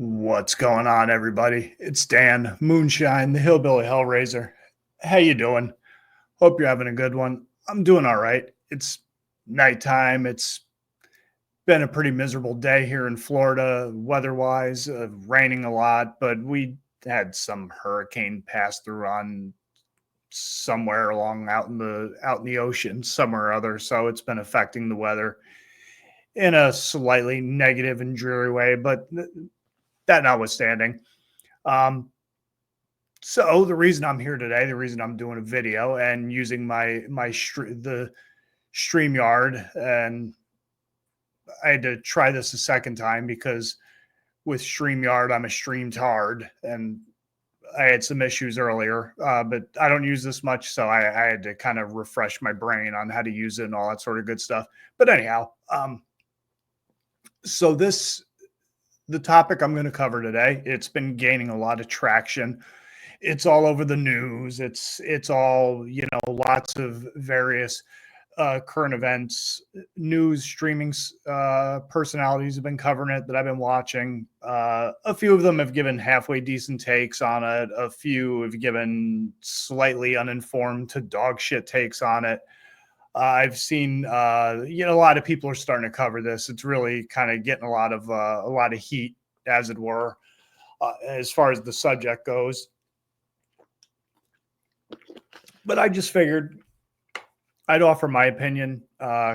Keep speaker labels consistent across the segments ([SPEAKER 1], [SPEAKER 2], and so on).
[SPEAKER 1] What's going on, everybody? It's Dan Moonshine, the Hillbilly Hellraiser. How you doing? Hope you're having a good one. I'm doing all right. It's nighttime. It's been a pretty miserable day here in Florida, weather-wise, raining a lot, but we had some hurricane pass through on somewhere along out in the ocean, somewhere or other. So it's been affecting the weather in a slightly negative and dreary way, but that notwithstanding. Um, so the reason I'm here today, the reason I'm doing a video and using the StreamYard, and I had to try this a second time because with StreamYard I'm a streamed hard, and I had some issues earlier, but I don't use this much, so I had to kind of refresh my brain on how to use it and all that sort of good stuff. But anyhow, so the topic I'm going to cover today, it's been gaining a lot of traction. It's all over the news. It's all, lots of various current events, news, streaming personalities have been covering it that I've been watching. A few of them have given halfway decent takes on it. A few have given slightly uninformed to dog shit takes on it. I've seen, a lot of people are starting to cover this. It's really kind of getting a lot of heat, as it were, as far as the subject goes. But I just figured I'd offer my opinion,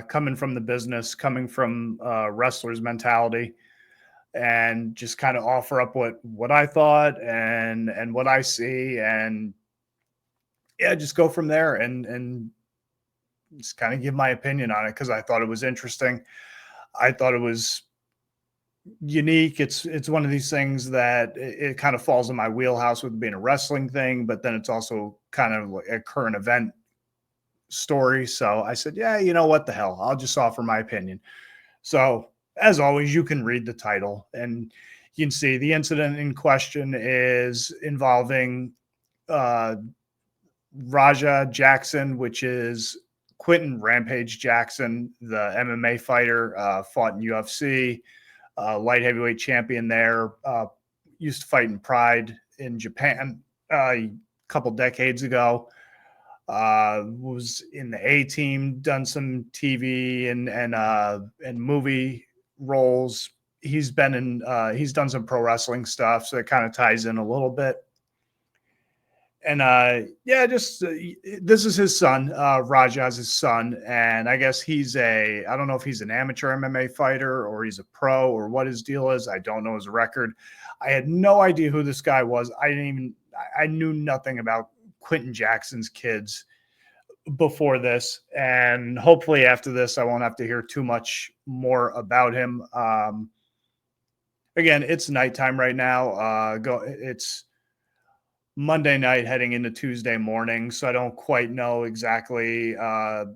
[SPEAKER 1] coming from the business, coming from wrestlers' mentality, and just kind of offer up what I thought and what I see, and yeah, just go from there and just kind of give my opinion on it because I thought it was interesting. I thought it was unique. It's one of these things that it kind of falls in my wheelhouse with being a wrestling thing, but then it's also kind of like a current event story. So I said, yeah, what the hell? I'll just offer my opinion. So as always, you can read the title and you can see the incident in question is involving Raja Jackson, which is Quinton Rampage Jackson, the MMA fighter, fought in UFC, light heavyweight champion there, used to fight in Pride in Japan a couple decades ago. Was in the A team, done some TV and movie roles. He's done some pro wrestling stuff, so it kind of ties in a little bit. And this is his son. Raja's his son, and I guess I don't know if he's an amateur MMA fighter or he's a pro or what his deal is. I don't know his record. I had no idea who this guy was. I knew nothing about Quinton Jackson's kids before this, and hopefully after this I won't have to hear too much more about him. Again, it's nighttime right now. It's Monday night heading into Tuesday morning, so I don't quite know exactly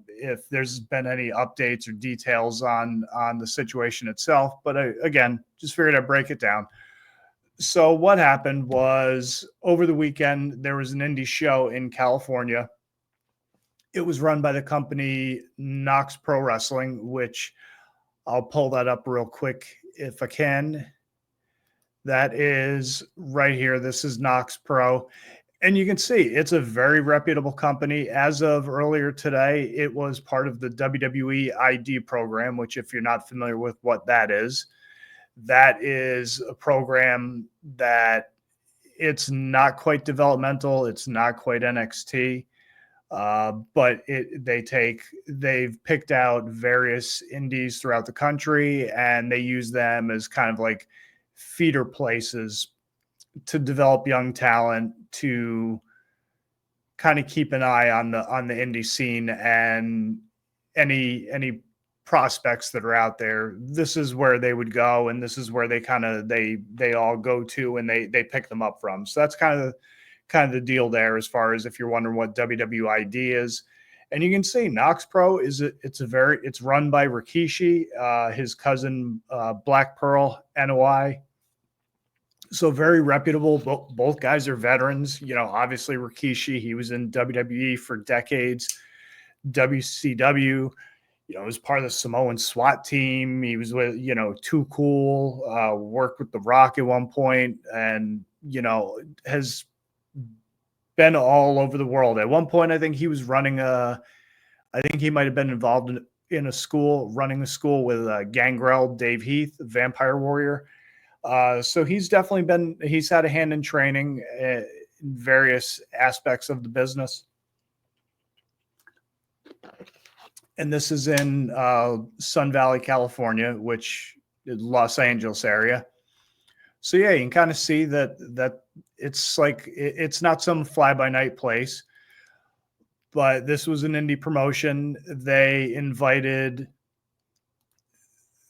[SPEAKER 1] if there's been any updates or details on the situation itself, but again, just figured I'd break it down. So what happened was over the weekend, there was an indie show in California. It was run by the company KnokX Pro Wrestling, which I'll pull that up real quick if I can. That is right here. This is KnokX Pro. And you can see it's a very reputable company. As of earlier today, it was part of the WWE ID program, which if you're not familiar with what that is a program that it's not quite developmental. It's not quite NXT. But they've picked out various indies throughout the country and they use them as kind of like feeder places to develop young talent, to kind of keep an eye on the indie scene and any prospects that are out there. This is where they would go, and this is where they all go to, and they pick them up from. So that's kind of the deal there, as far as if you're wondering what WWID is. And you can see KnokX Pro it's run by Rikishi, his cousin, Black Pearl NOI. So very reputable. Both guys are veterans. Obviously Rikishi, he was in WWE for decades, WCW. was part of the Samoan SWAT team. He was with, Too Cool, worked with The Rock at one point, and, has been all over the world. At one point, I think he was I think he might have been involved in a school, running a school with Gangrel, Dave Heath, Vampire Warrior. So he's had a hand in training in various aspects of the business. And this is in Sun Valley, California, which is Los Angeles area. So yeah, you can kind of see that it's like it's not some fly by night place, but this was an indie promotion. They invited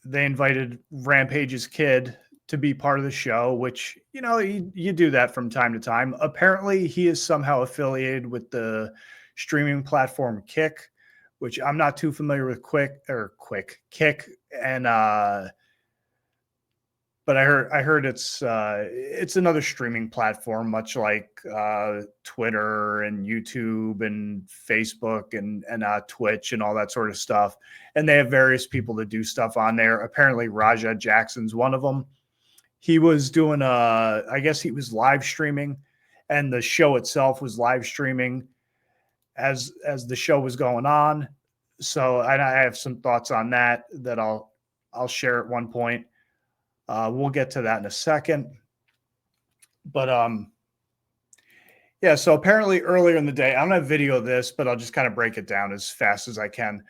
[SPEAKER 1] Rampage's kid to be part of the show, which you do that from time to time. Apparently, he is somehow affiliated with the streaming platform Kick, which I'm not too familiar with Kick, and but I heard it's another streaming platform, much like Twitter and YouTube and Facebook and Twitch and all that sort of stuff. And they have various people that do stuff on there. Apparently, Raja Jackson's one of them. He was doing I guess he was live streaming, and the show itself was live streaming as the show was going on. So I have some thoughts on that I'll share at one point. We'll get to that in a second. But yeah, so apparently earlier in the day, I don't have video of this, but I'll just kind of break it down as fast as I can.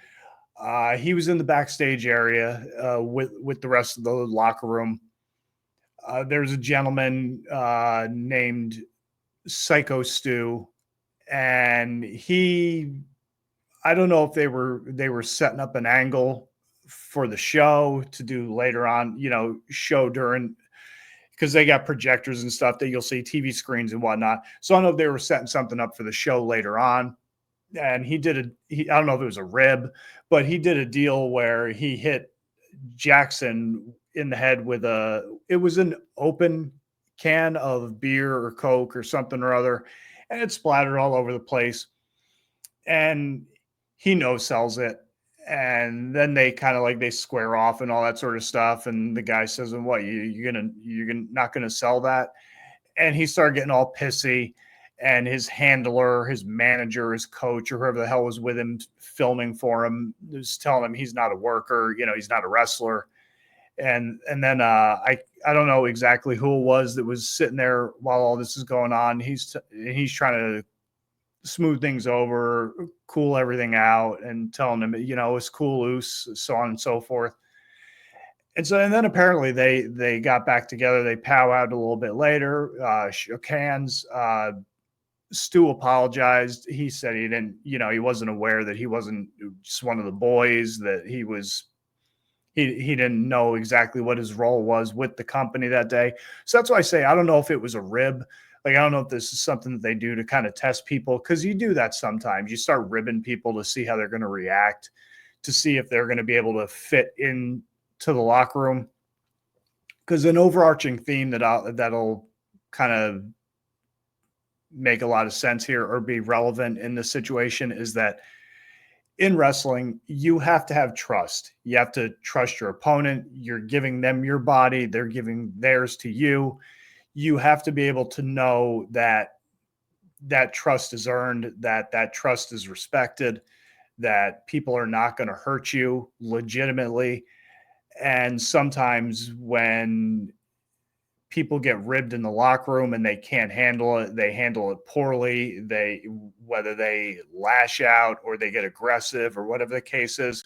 [SPEAKER 1] He was in the backstage area with the rest of the locker room. There's a gentleman named Psycho Stu, and I don't know if they were setting up an angle for the show to do later on, show during, because they got projectors and stuff that you'll see, TV screens and whatnot. So I don't know if they were setting something up for the show later on. And I don't know if it was a rib, but he did a deal where he hit Jackson in the head with it was an open can of beer or Coke or something or other, and it splattered all over the place. And he no-sells it. And then they kind of they square off and all that sort of stuff. And the guy says, "And what, you're not gonna sell that?" And he started getting all pissy. And his handler, his manager, his coach, or whoever the hell was with him filming for him, was telling him he's not a worker, he's not a wrestler. And then I don't know exactly who it was that was sitting there while all this is going on. He's trying to smooth things over, cool everything out, and telling him, it's cool, loose, so on and so forth. And then apparently they got back together. They powwowed a little bit later, shook hands. Stu apologized. He said he didn't, he wasn't aware that he wasn't just one of the boys, that he didn't know exactly what his role was with the company that day. So that's why I say I don't know if it was a rib. I don't know if this is something that they do to kind of test people, because you do that sometimes. You start ribbing people to see how they're going to react, to see if they're going to be able to fit into the locker room. Because an overarching theme that'll kind of make a lot of sense here or be relevant in this situation is that in wrestling, you have to have trust. You have to trust your opponent. You're giving them your body. They're giving theirs to you. You have to be able to know that trust is earned, that trust is respected, that people are not going to hurt you legitimately. And sometimes when people get ribbed in the locker room and they can't handle it, they handle it poorly. Whether they lash out or they get aggressive or whatever the case is,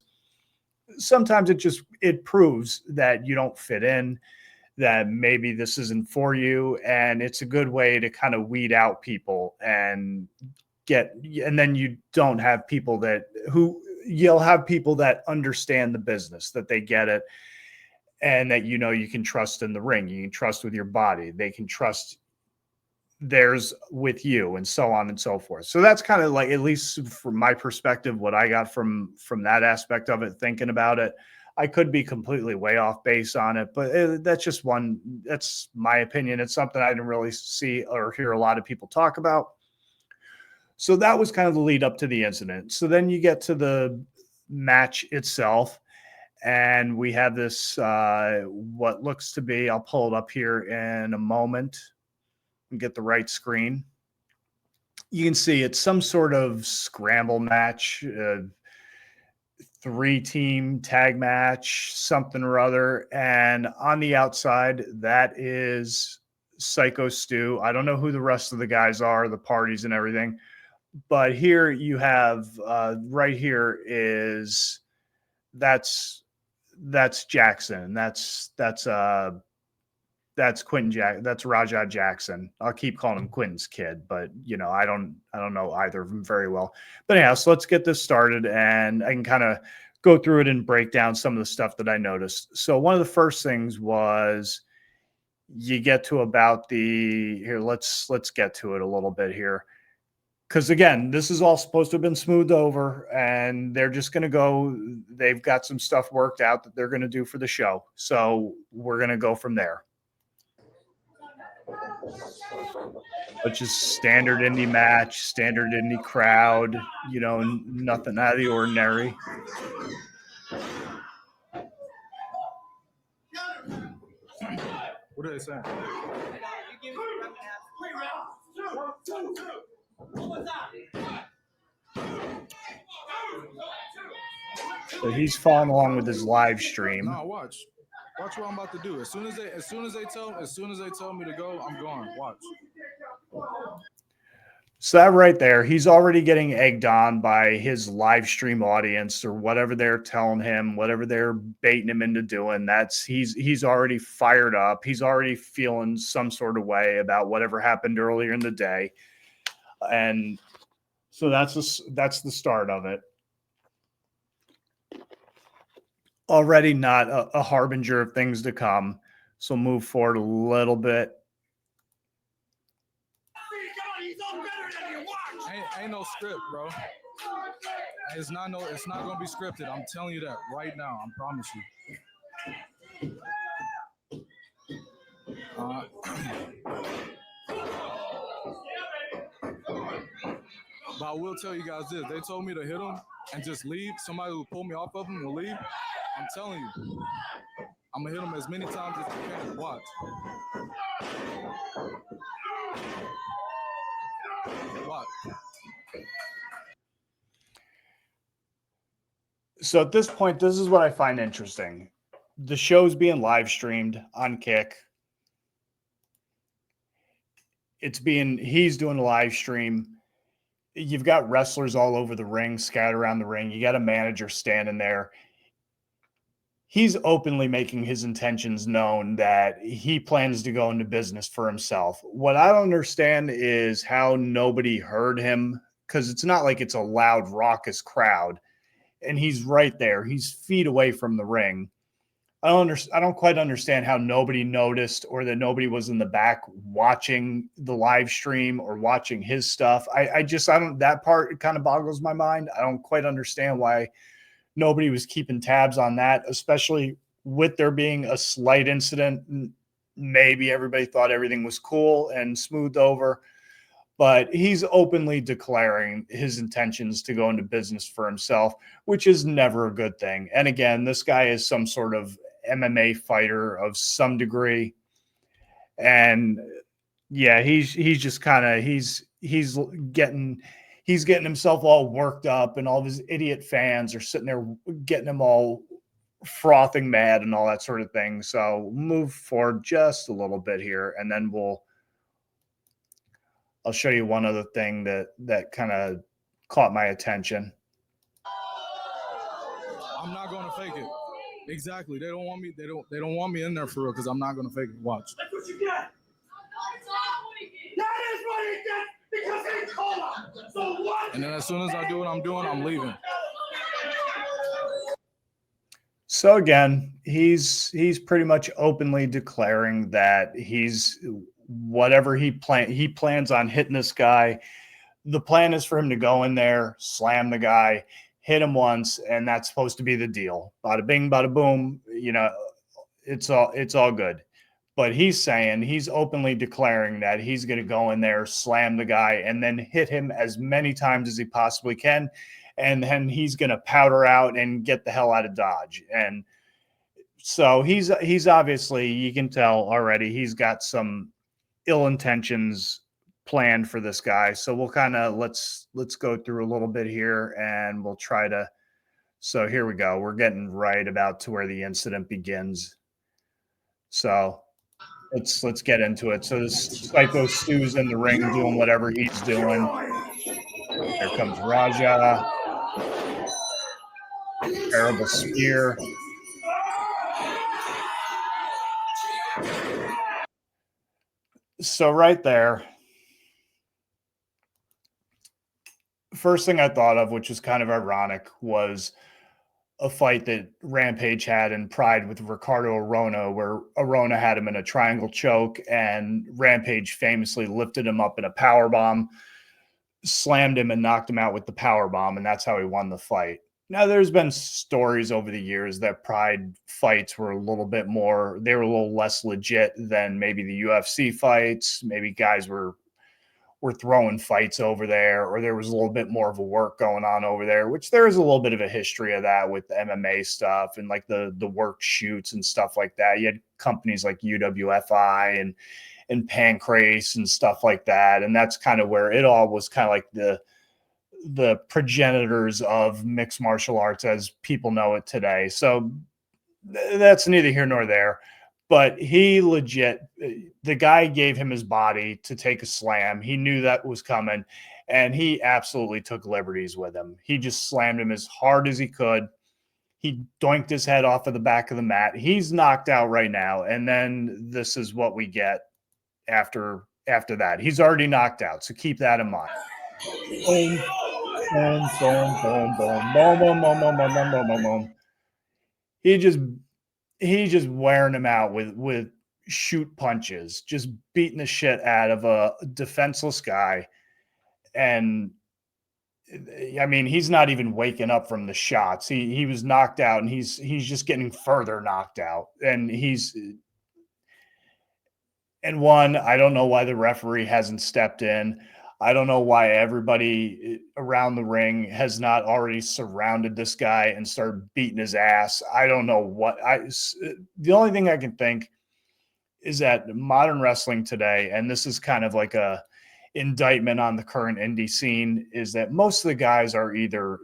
[SPEAKER 1] sometimes it proves that you don't fit in, that maybe this isn't for you. And it's a good way to kind of weed out people and then you don't have people you'll have people that understand the business, that they get it, and that you can trust in the ring. You can trust with your body. They can trust theirs with you, and so on and so forth. So that's kind of at least from my perspective, what I got from that aspect of it, thinking about it. I could be completely way off base on it, but that's my opinion. It's something I didn't really see or hear a lot of people talk about. So that was kind of the lead up to the incident. So then you get to the match itself. And we have this, what looks to be, I'll pull it up here in a moment and get the right screen. You can see it's some sort of scramble match, 3-team tag match, something or other. And on the outside, that is Psycho Stu. I don't know who the rest of the guys are, the parties and everything. But here you have, right here is, that's Jackson. That's Quinton that's Rajah Jackson. I'll keep calling him Quinton's kid, but I don't know either of them very well. But anyhow, so let's get this started, and I can kind of go through it and break down some of the stuff that I noticed. So one of the first things was, you get to about let's get to it a little bit here. Because again, this is all supposed to have been smoothed over, and they're just going to go. They've got some stuff worked out that they're going to do for the show. So we're going to go from there. Which is standard indie match, standard indie crowd, nothing out of the ordinary.
[SPEAKER 2] What are they saying?
[SPEAKER 1] So he's following along with his live stream.
[SPEAKER 2] No, watch what I'm about to do. As soon as they tell me to go, I'm going. Watch.
[SPEAKER 1] So that right there, he's already getting egged on by his live stream audience, or whatever they're telling him, whatever they're baiting him into doing. He's already fired up. He's already feeling some sort of way about whatever happened earlier in the day. And so that's the start of it. Already not a harbinger of things to come. So move forward a little bit.
[SPEAKER 2] Ain't no script, bro. It's not gonna be scripted. I'm telling you that right now. I promise you. But I will tell you guys this. They told me to hit him and just leave. Somebody who pull me off of him will leave. I'm telling you. I'm going to hit him as many times as I can. Watch. Watch.
[SPEAKER 1] So at this point, this is what I find interesting. The show's being live streamed on Kick. He's doing a live stream. You've got wrestlers all over the ring, scattered around the ring. You got a manager standing there. He's openly making his intentions known that he plans to go into business for himself. What I don't understand is how nobody heard him, because it's not like it's a loud, raucous crowd. And he's right there. He's feet away from the ring. I don't quite understand how nobody noticed, or that nobody was in the back watching the live stream or watching his stuff. That part kind of boggles my mind. I don't quite understand why nobody was keeping tabs on that, especially with there being a slight incident. Maybe everybody thought everything was cool and smoothed over, but he's openly declaring his intentions to go into business for himself, which is never a good thing. And again, this guy is some sort of MMA fighter of some degree. And yeah, he's just kind of, he's getting himself all worked up, and all of his idiot fans are sitting there getting him all frothing mad and all that sort of thing. So move forward just a little bit here, and then I'll show you one other thing that kind of caught my attention.
[SPEAKER 2] I'm not going to fake it. Exactly. They don't want me. They don't want me in there for real, because I'm not going to fake it. Watch.
[SPEAKER 3] That's what you get. That is what he gets, because he called him. So what?
[SPEAKER 2] And then as soon as I do what I'm doing, I'm leaving.
[SPEAKER 1] So again, he's pretty much openly declaring that he's whatever he plans on hitting this guy. The plan is for him to go in there, slam the guy, hit him once, and that's supposed to be the deal. Bada bing, bada boom. It's all good. But he's openly declaring that he's going to go in there, slam the guy, and then hit him as many times as he possibly can. and then he's going to powder out and get the hell out of Dodge. And so he's obviously, you can tell already, he's got some ill intentions planned for this guy. So we'll kind of let's go through a little bit here, and we'll try to. So here we go. We're getting right about to where the incident begins. So let's get into it. So this Psycho Stu's in the ring doing whatever he's doing. Here comes Raja. Terrible spear. So right there, first thing I thought of, which is kind of ironic, was a fight that Rampage had in Pride with Ricardo Arona, where Arona had him in a triangle choke, and Rampage famously lifted him up in a power bomb, slammed him, and knocked him out with the power bomb, and that's how he won the fight. Now, there's been stories over the years that Pride fights were a little bit more, they were a little less legit than maybe the UFC fights. Maybe guys were throwing fights over there, or there was a little bit more of a work going on over there, which there is a little bit of a history of that with the MMA stuff and like the work shoots and stuff like that. You had companies like UWFI and Pancrase and stuff like that. And that's kind of where it all was kind of like the progenitors of mixed martial arts as people know it today. So that's neither here nor there. But he legit, the guy gave him his body to take a slam. He knew that was coming, and he absolutely took liberties with him. He just slammed him as hard as he could. He doinked his head off of the back of the mat. He's knocked out right now. And then this is what we get after that. He's already knocked out, so keep that in mind. Boom, boom, boom, boom, boom, boom, boom, boom, boom, boom, boom, boom, boom. He's just wearing him out with shoot punches, just beating the shit out of a defenseless guy. And I mean, he's not even waking up from the shots. He was knocked out, and he's just getting further knocked out. And I don't know why the referee hasn't stepped in. I don't know why everybody around the ring has not already surrounded this guy and started beating his ass. I don't know the only thing I can think is that modern wrestling today, and this is kind of like a indictment on the current indie scene, is that most of the guys are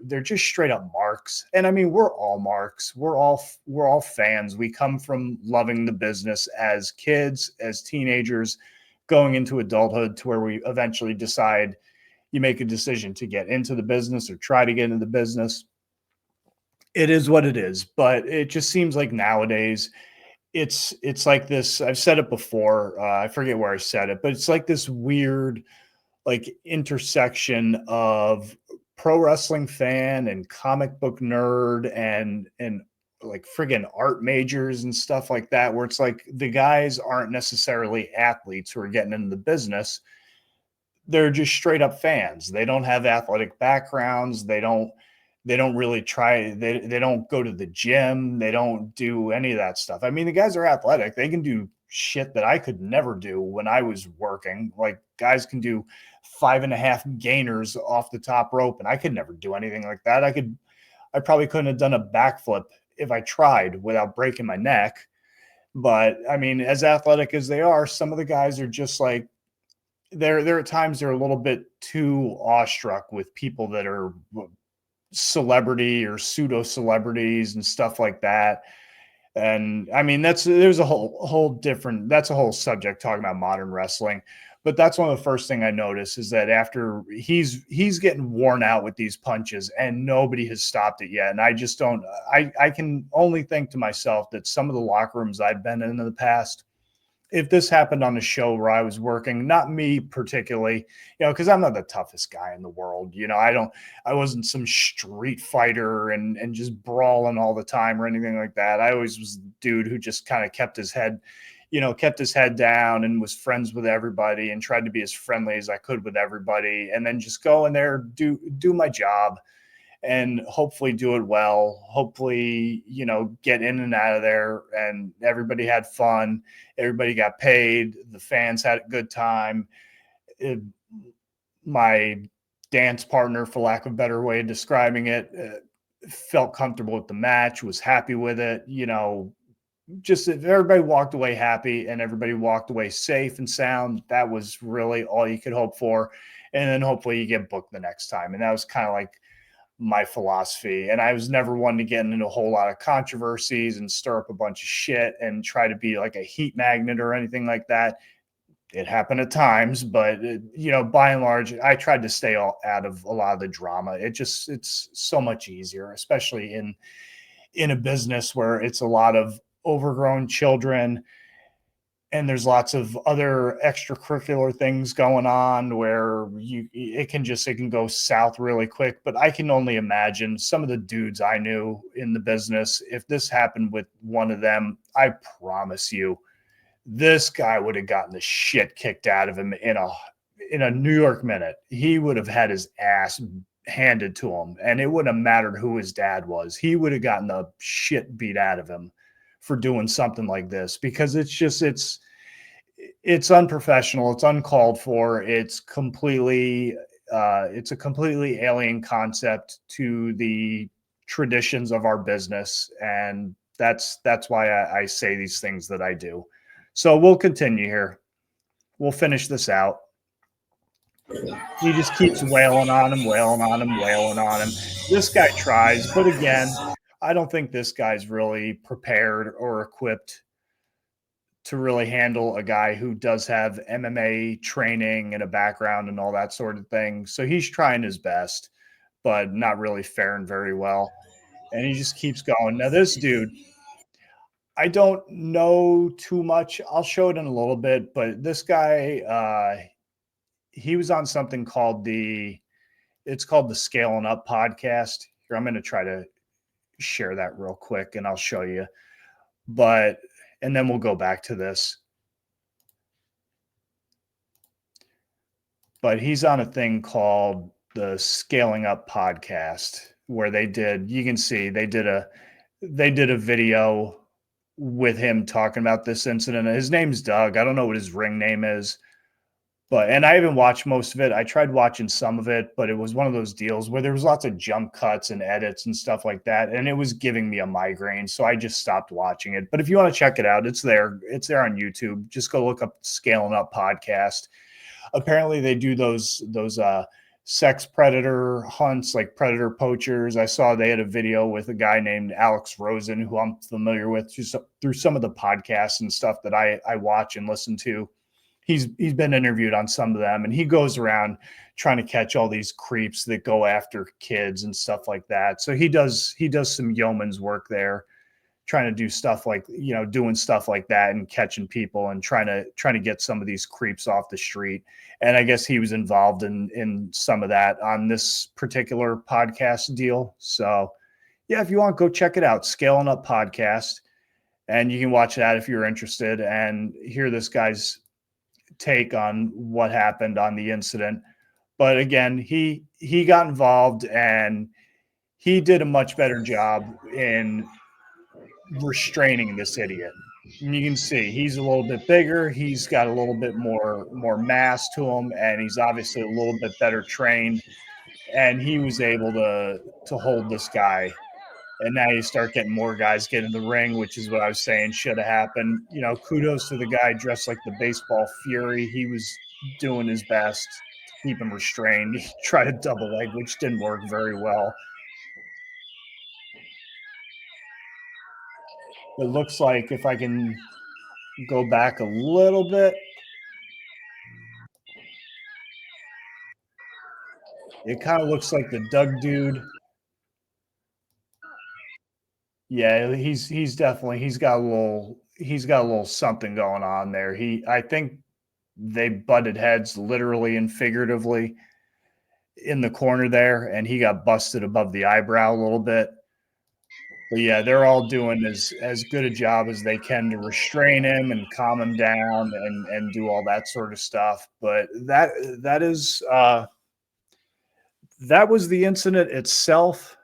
[SPEAKER 1] they're just straight up marks. And I mean, we're all marks. We're all fans. We come from loving the business as kids, as teenagers, going into adulthood, to where we eventually decide, you make a decision to get into the business or try to get into the business. It is what it is. But it just seems like nowadays it's like this. I've said it before. I forget where I said it, but it's like this weird like intersection of pro wrestling fan and comic book nerd and like friggin' art majors and stuff like that, where it's like the guys aren't necessarily athletes who are getting into the business. They're just straight up fans. They don't have athletic backgrounds. They don't really try. They don't go to the gym. They don't do any of that stuff. I mean, the guys are athletic. They can do shit that I could never do when I was working. Like, guys can do 5.5 gainers off the top rope, and I could never do anything like that. I probably couldn't have done a backflip if I tried without breaking my neck. But I mean, as athletic as they are, some of the guys are just like, there at times they're a little bit too awestruck with people that are celebrity or pseudo celebrities and stuff like that. And I mean, there's a whole different, that's a whole subject talking about modern wrestling. But that's one of the first thing I noticed, is that after he's getting worn out with these punches, and nobody has stopped it yet. And I just don't, I can only think to myself that some of the locker rooms I've been in the past, if this happened on a show where I was working, not me particularly, because I'm not the toughest guy in the world. I wasn't some street fighter and just brawling all the time or anything like that. I always was the dude who just kind of kept his head down and was friends with everybody and tried to be as friendly as I could with everybody, and then just go in there, do my job, and hopefully do it well. Hopefully, get in and out of there, and everybody had fun. Everybody got paid. The fans had a good time. My dance partner, for lack of a better way of describing it, felt comfortable with the match, was happy with it. Just if everybody walked away happy and everybody walked away safe and sound, that was really all you could hope for. And then hopefully you get booked the next time. And that was kind of like my philosophy. And I was never one to get into a whole lot of controversies and stir up a bunch of shit and try to be like a heat magnet or anything like that. It happened at times, but by and large, I tried to stay out of a lot of the drama. It's so much easier, especially in a business where it's a lot of overgrown children and there's lots of other extracurricular things going on where it can go south really quick. But I can only imagine some of the dudes I knew in the business, if this happened with one of them, I promise you, this guy would have gotten the shit kicked out of him in a New York minute. He would have had his ass handed to him, and it wouldn't have mattered who his dad was. He would have gotten the shit beat out of him for doing something like this, because it's unprofessional. It's uncalled for. It's a completely alien concept to the traditions of our business. And that's why I say these things that I do. So we'll continue here. We'll finish this out. He just keeps wailing on him. This guy tries, but again, I don't think this guy's really prepared or equipped to really handle a guy who does have MMA training and a background and all that sort of thing. So he's trying his best, but not really faring very well. And he just keeps going. Now, this dude, I don't know too much. I'll show it in a little bit, but this guy, he was on something called the Scaling Up podcast. Here, I'm going to try to share that real quick and I'll show you. And then we'll go back to this. But he's on a thing called the Scaling Up podcast, where they did a video with him talking about this incident. His name's Doug. I don't know what his ring name is, and I haven't watched most of it. I tried watching some of it, but it was one of those deals where there was lots of jump cuts and edits and stuff like that, and it was giving me a migraine, so I just stopped watching it. But if you want to check it out, it's there. It's there on YouTube. Just go look up Scaling Up podcast. Apparently, they do those sex predator hunts, like predator poachers. I saw they had a video with a guy named Alex Rosen, who I'm familiar with through some of the podcasts and stuff that I watch and listen to. He's been interviewed on some of them, and he goes around trying to catch all these creeps that go after kids and stuff like that. So he does some yeoman's work there, trying to do stuff like, doing stuff like that and catching people and trying to get some of these creeps off the street. And I guess he was involved in some of that on this particular podcast deal. So yeah, if you want, go check it out, Scaling Up podcast, and you can watch that if you're interested and hear this guy's take on what happened on the incident. But again, he got involved and he did a much better job in restraining this idiot. And you can see he's a little bit bigger, he's got a little bit more mass to him, and he's obviously a little bit better trained, and he was able to hold this guy. And now you start getting more guys get in the ring, which is what I was saying should have happened. Kudos to the guy dressed like the baseball Fury. He was doing his best to keep him restrained. He tried a double leg, which didn't work very well. It looks like, if I can go back a little bit, it kind of looks like the Doug dude. Yeah, he's definitely, he's got a little something going on there. I think they butted heads literally and figuratively in the corner there, and he got busted above the eyebrow a little bit. But yeah, they're all doing as good a job as they can to restrain him and calm him down and do all that sort of stuff. But that was the incident itself.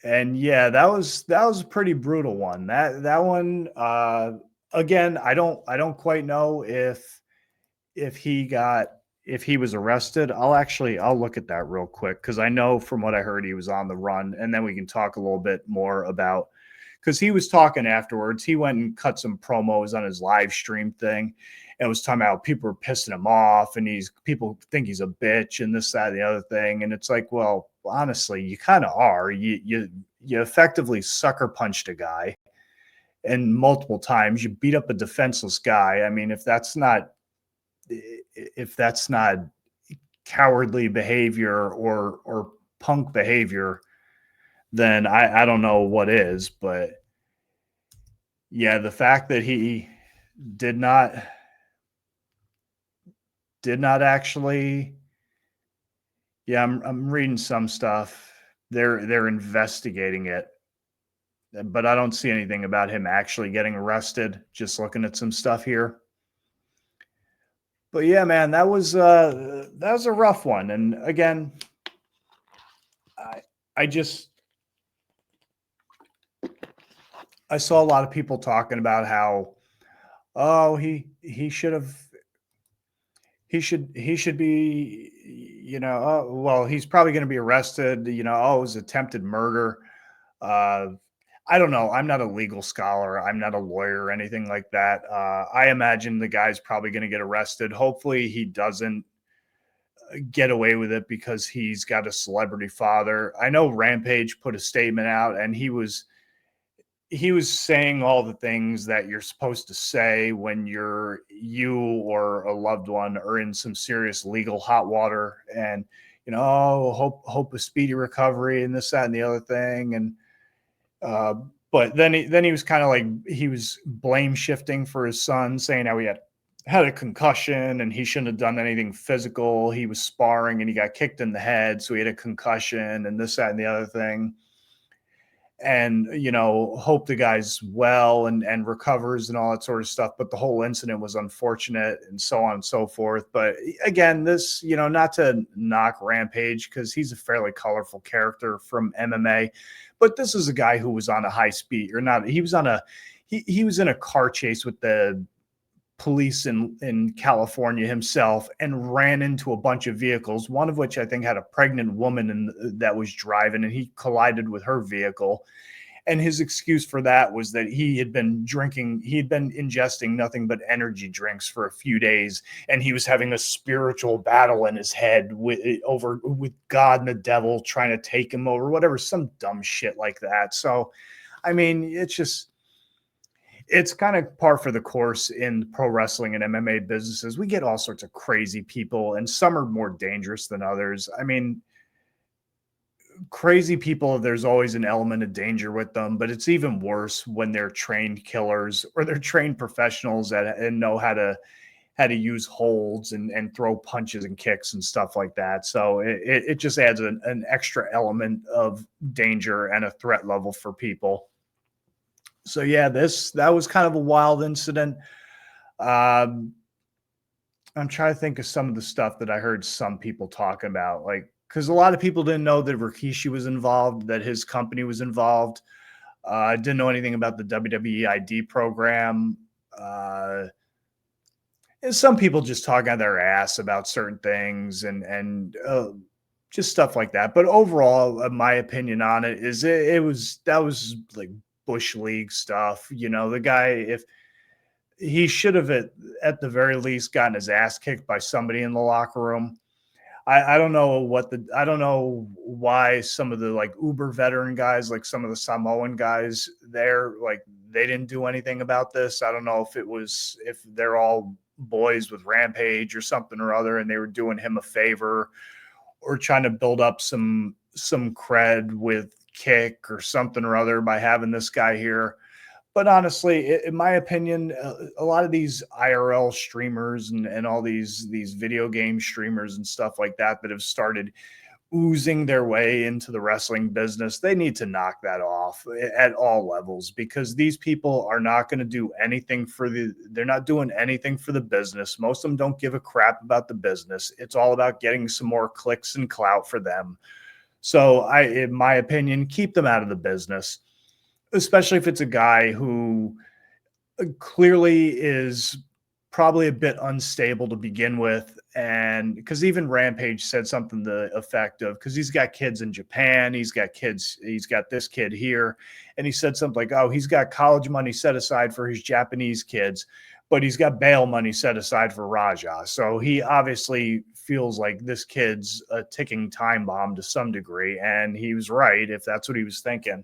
[SPEAKER 1] And yeah, that was a pretty brutal one. That one, again, I don't quite know if he got if he was arrested. I'll look at that real quick, because I know from what I heard he was on the run, and then we can talk a little bit more about, because he was talking afterwards. He went and cut some promos on his live stream thing and was talking about people were pissing him off, and people think he's a bitch and this, that, and the other thing. And it's like, well, honestly, you kind of are. You effectively sucker punched a guy, and multiple times you beat up a defenseless guy. I mean, if that's not cowardly behavior or punk behavior, then I don't know what is. But yeah, the fact that he did not actually, yeah, I'm reading some stuff. They're investigating it, but I don't see anything about him actually getting arrested. Just looking at some stuff here. But yeah, man, that was a rough one. And again, I saw a lot of people talking about how, oh, he should be, oh, well, he's probably going to be arrested, oh, it was attempted murder. I don't know. I'm not a legal scholar. I'm not a lawyer or anything like that. I imagine the guy's probably going to get arrested. Hopefully he doesn't get away with it, because he's got a celebrity father. I know Rampage put a statement out, and he was saying all the things that you're supposed to say when you or a loved one are in some serious legal hot water, and hope a speedy recovery and this, that, and the other thing. And but then he was kind of like, he was blame shifting for his son, saying how he had a concussion and he shouldn't have done anything physical. He was sparring and he got kicked in the head, so he had a concussion and this, that, and the other thing. And hope the guy's well and recovers and all that sort of stuff. But the whole incident was unfortunate, and so on and so forth. But again, this, not to knock Rampage, because he's a fairly colorful character from MMA, but this is a guy who was on a high speed, or not, he was in a car chase with the police in California himself, and ran into a bunch of vehicles, one of which I think had a pregnant woman that was driving, and he collided with her vehicle. And his excuse for that was that he had been ingesting nothing but energy drinks for a few days, and he was having a spiritual battle in his head with God and the devil trying to take him over, whatever, some dumb shit like that. So, I mean, it's kind of par for the course in pro wrestling and MMA businesses. We get all sorts of crazy people, and some are more dangerous than others. I mean, crazy people, there's always an element of danger with them, but it's even worse when they're trained killers, or they're trained professionals and know how to use holds and throw punches and kicks and stuff like that. So it just adds an extra element of danger and a threat level for people. So yeah, that was kind of a wild incident. I'm trying to think of some of the stuff that I heard some people talking about, like, because a lot of people didn't know that Rikishi was involved, that his company was involved. Didn't know anything about the WWE ID program. And some people just talk out their ass about certain things and just stuff like that. But overall, my opinion on it is that was like Bush League stuff. The guy, if he should have at the very least gotten his ass kicked by somebody in the locker room. I don't know I don't know why some of the like uber veteran guys, like some of the Samoan guys there, like they didn't do anything about this. I don't know if they're all boys with Rampage or something or other, and they were doing him a favor or trying to build up some cred with Kick or something or other by having this guy here. But honestly, in my opinion, a lot of these IRL streamers and all these video game streamers and stuff like that have started oozing their way into the wrestling business, they need to knock that off at all levels, because these people are not going to do anything they're not doing anything for the business. Most of them don't give a crap about the business. It's all about getting some more clicks and clout for them. So in my opinion, keep them out of the business, especially if it's a guy who clearly is probably a bit unstable to begin with. And because even Rampage said something to the effect of, because he's got kids in Japan, he's got this kid here. And he said something like, oh, he's got college money set aside for his Japanese kids, but he's got bail money set aside for Raja. So he obviously feels like this kid's a ticking time bomb to some degree. And he was right, if that's what he was thinking.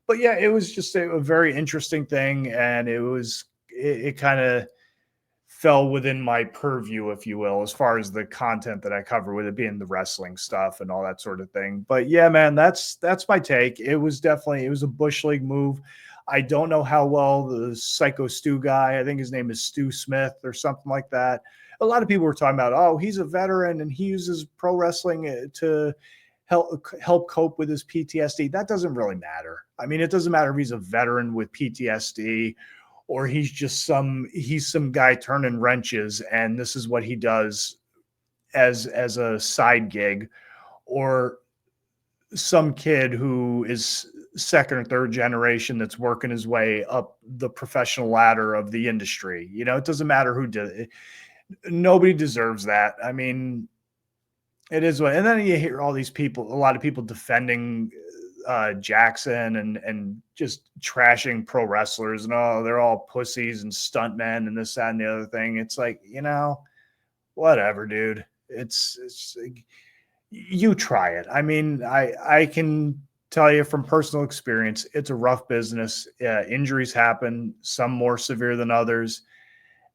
[SPEAKER 1] But yeah, it was just a very interesting thing. And it kind of fell within my purview, if you will, as far as the content that I cover, with it being the wrestling stuff and all that sort of thing. But yeah, man, that's my take. It was a Bush League move. I don't know how well the Psycho Stu guy, I think his name is Stu Smith or something like that. A lot of people were talking about, oh, he's a veteran and he uses pro wrestling to help cope with his PTSD. That doesn't really matter. I mean, it doesn't matter if he's a veteran with PTSD or he's some guy turning wrenches and this is what he does as a side gig, or some kid who is second or third generation that's working his way up the professional ladder of the industry. You know, it doesn't matter who did it. Nobody deserves that. I mean, it is what, and then you hear all these people, a lot of people defending Jackson and just trashing pro wrestlers and oh, they're all pussies and stuntmen and this, that, and the other thing. It's like, you know, whatever, dude. It's you try it. I mean, I can tell you from personal experience, it's a rough business. Injuries happen, some more severe than others.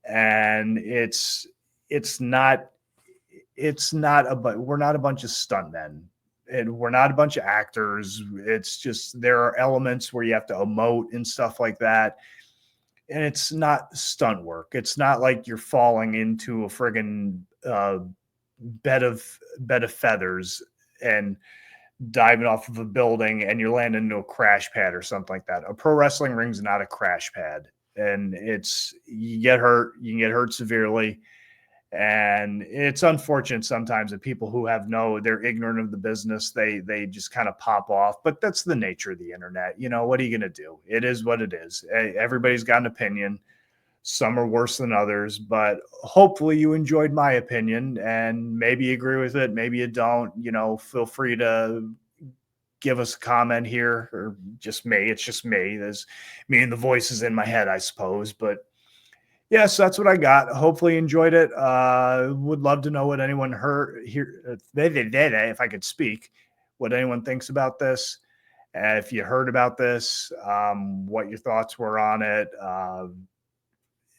[SPEAKER 1] And we're not a bunch of stuntmen. And we're not a bunch of actors. It's just, there are elements where you have to emote and stuff like that. And it's not stunt work. It's not like you're falling into a friggin' bed of feathers and diving off of a building and you're landing into a crash pad or something like that. A pro wrestling ring's not a crash pad. And you get hurt, you can get hurt severely. And it's unfortunate sometimes that people who they're ignorant of the business, they just kind of pop off. But that's the nature of the internet. You know, what are you going to do? It is what it is. Everybody's got an opinion. Some are worse than others, but hopefully you enjoyed my opinion and maybe you agree with it. Maybe you don't. You know, feel free to give us a comment here, or just me. It's just me. There's me and the voices in my head, I suppose. But yes, that's what I got. Hopefully you enjoyed it. Would love to know what anyone heard here. If I could speak, what anyone thinks about this. If you heard about this, what your thoughts were on it.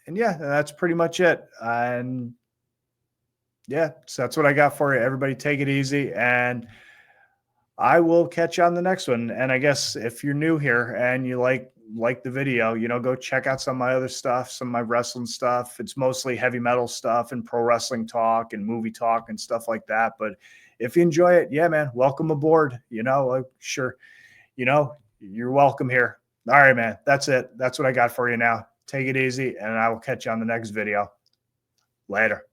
[SPEAKER 1] And yeah, that's pretty much it. And yeah, so that's what I got for you. Everybody take it easy. And I will catch you on the next one. And I guess if you're new here and you like the video, you know, go check out some of my other stuff, some of my wrestling stuff. It's mostly heavy metal stuff and pro wrestling talk and movie talk and stuff like that. But if you enjoy it, yeah, man, welcome aboard. You know, sure. You know, you're welcome here. All right, man. That's it. That's what I got for you now. Take it easy and I will catch you on the next video. Later.